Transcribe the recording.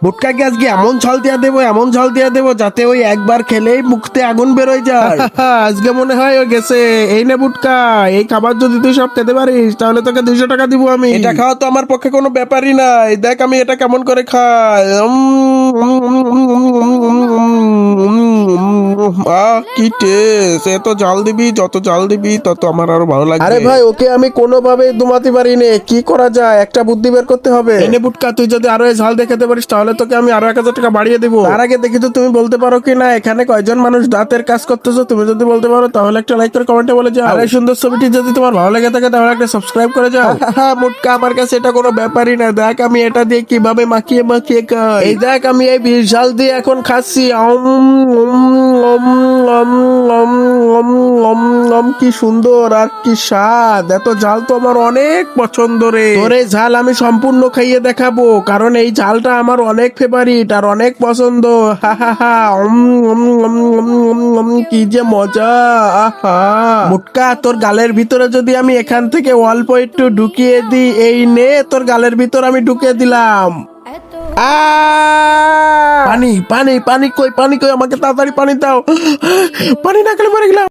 বুটকাকে আজকে এমন ঝাল দিয়া দেবো যাতে ওই একবার খেলেই মুখতে আগুন বেরোয় যায়। আজকে মনে হয় ও গেছে। এই নে বুটকা, এই খাবার যদি তুই সব খেতে পারিস তাহলে তোকে 200 টাকা দিব আমি। এটা খাওয়া তো আমার পক্ষে কোনো ব্যাপারই নাই। দেখ আমি এটা কেমন করে খাই। কি টেস্ট! এত জাল দিবি, যত জাল দিবি তত আমার আরো ভালো লাগবে। আরে ভাই, ওকে আমি কোনোভাবে দুমাতে পারি নে, কি করা যায়? একটা বুদ্ধি বের করতে হবে। এনে বুটকা, তুই যদি আরো এই ঝাল দেখাতে পারিস তাহলে তোকে আমি আরো 1000 টাকা বাড়িয়ে দেবো। তার আগে দেখি তো তুমি বলতে পারো কি না এখানে কয়জন মানুষ দাঁতের কাজ করতেছো। তুমি যদি বলতে পারো তাহলে একটা লাইক করে কমেন্টে বলে যাও। আর এই সুন্দর ছবিটি যদি তোমার ভালো লেগে থাকে তাহলে একটা সাবস্ক্রাইব করে যাও। মুটকা, আমার কাছে এটা কোনো ব্যাপারই না। দেখ আমি এটা দিয়ে কিভাবে মাখিয়ে মাখিয়ে খাই। এই দেখ আমি এই বিষ ঝাল দিয়ে এখন খাচ্ছি। কি সুন্দর আর কি স্বাদ! এত ঝাল তো আমার অনেক পছন্দ রে। তোর এই ঝাল আমি সম্পূর্ণ খাইয়ে দেখাবো, কারণ এই ঝালটা আমার অনেক ফেভারিট আর অনেক পছন্দ। হা হা হা। কি যে মজা! আহা! মুটকা, তোর গালের ভিতরে যদি আমি এখান থেকে অল্প একটু ঢুকিয়ে দিই, এই নে তোর গালের ভিতর আমি ঢুকিয়ে দিলাম। পানি পানি পানি কই, পানি কই, আমাকে তাড়াতাড়ি পানি দাও। পানি না খেলে মরে গেলাম।